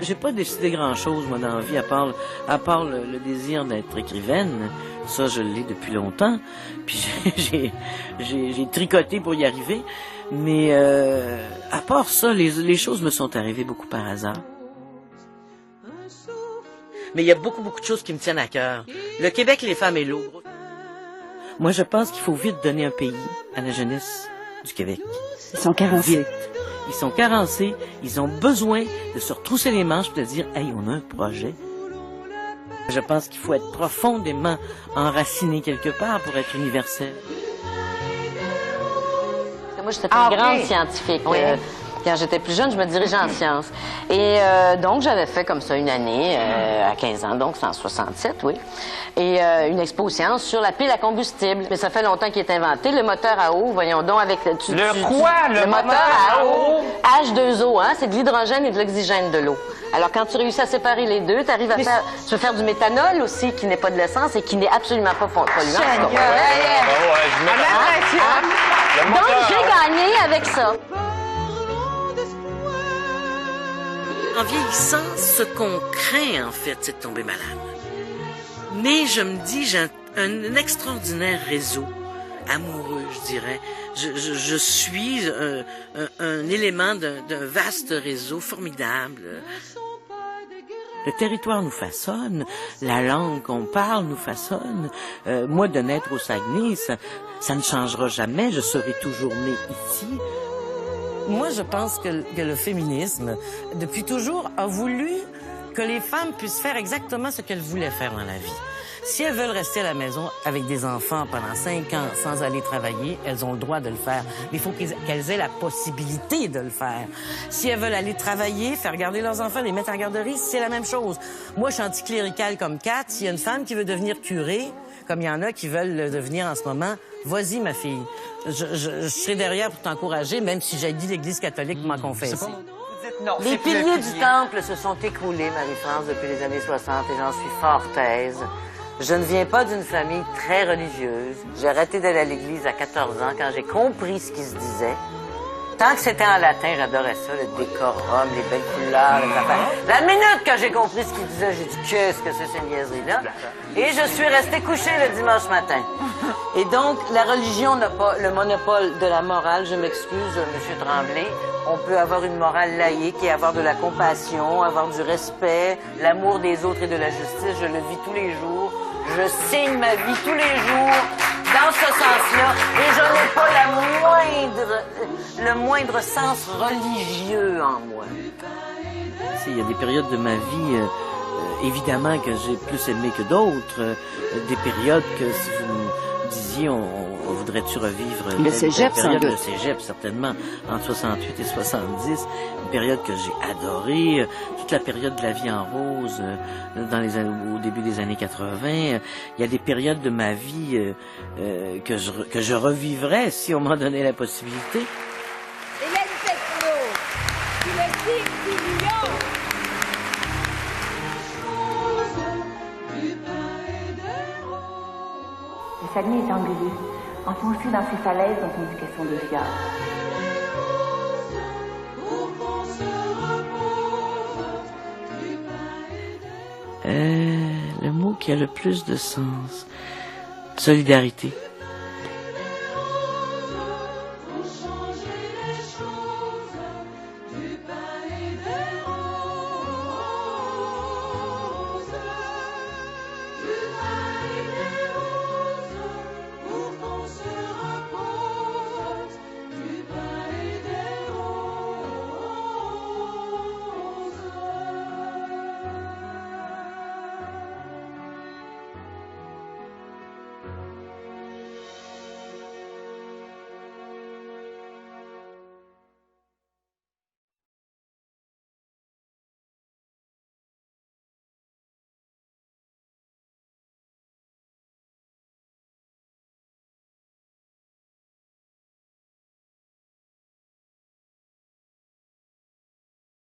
j'ai pas décidé grand-chose, moi, dans la vie, à part le désir d'être écrivaine. Ça, je l'ai depuis longtemps. Puis j'ai tricoté pour y arriver. Mais à part ça, les choses me sont arrivées beaucoup par hasard. Mais il y a beaucoup de choses qui me tiennent à cœur. Le Québec, les femmes et l'eau. Moi, je pense qu'il faut vite donner un pays à la jeunesse du Québec. Ils sont carencés. Vite. Ils sont carencés. Ils ont besoin de se retrousser les manches et de dire « Hey, on a un projet. » Je pense qu'il faut être profondément enraciné quelque part pour être universel. Moi, j'étais une grande scientifique. Oui. Quand j'étais plus jeune, je me dirigeais en sciences. Et donc, j'avais fait comme ça une année, à 15 ans, donc c'est en 67, oui. Et une expo aux sciences sur la pile à combustible. Mais ça fait longtemps qu'il est inventé. Le moteur à eau, voyons donc, avec... Le moteur à eau, H2O, hein, c'est de l'hydrogène et de l'oxygène de l'eau. Alors, quand tu réussis à séparer les deux, tu arrives à faire... Tu peux faire du méthanol aussi, qui n'est pas de l'essence et qui n'est absolument pas polluant. Donc, j'ai gagné avec ça. En vieillissant, ce qu'on craint, en fait, c'est de tomber malade. Mais je me dis, j'ai un extraordinaire réseau amoureux, je dirais. Je suis un élément d'un vaste réseau formidable. Le territoire nous façonne, la langue qu'on parle nous façonne. Moi, de naître au Saguenay, ça ne changera jamais. Je serai toujours née ici. Moi, je pense que le féminisme, depuis toujours, a voulu que les femmes puissent faire exactement ce qu'elles voulaient faire dans la vie. Si elles veulent rester à la maison avec des enfants pendant 5 ans sans aller travailler, elles ont le droit de le faire. Mais il faut qu'elles aient la possibilité de le faire. Si elles veulent aller travailler, faire garder leurs enfants, les mettre en garderie, c'est la même chose. Moi, je suis anticléricale comme Kat. S'il y a une femme qui veut devenir curée, comme il y en a qui veulent le devenir en ce moment, vas-y, ma fille. Je serai derrière pour t'encourager, même si j'ai dit l'Église catholique pour m'en confesser. Non, les piliers du temple se sont écroulés, Marie-France, depuis les années 60, et j'en suis fort aise. Je ne viens pas d'une famille très religieuse. J'ai arrêté d'aller à l'église à 14 ans quand j'ai compris ce qui se disait. Tant que c'était en latin, j'adorais ça, le décorum, les belles couleurs, les affaires. La minute que j'ai compris ce qu'il disait, j'ai dit « Qu'est-ce que c'est ces niaiseries-là? » Et je suis restée couchée le dimanche matin. Et donc, la religion n'a pas le monopole de la morale. Je m'excuse, M. Tremblay. On peut avoir une morale laïque et avoir de la compassion, avoir du respect, l'amour des autres et de la justice. Je le vis tous les jours. Je signe ma vie tous les jours dans ce sens-là. Et je n'ai pas le moindre sens religieux en moi. Il y a des périodes de ma vie, évidemment, que j'ai plus aimé que d'autres. Des périodes que, si vous me disiez, on voudrait-tu revivre... Le cégep, sans doute. Le cégep, certainement, entre 68 et 70. Une période que j'ai adorée. Toute la période de la vie en rose, au début des années 80. Il y a des périodes de ma vie que je revivrais si on m'en donnait la possibilité. Hélène Techno, qui le signe du lion. Le Saguenay est anguleux, enfoncé dans ses falaises dont on dit qu'elles sont de fjords. Le mot qui a le plus de sens, solidarité.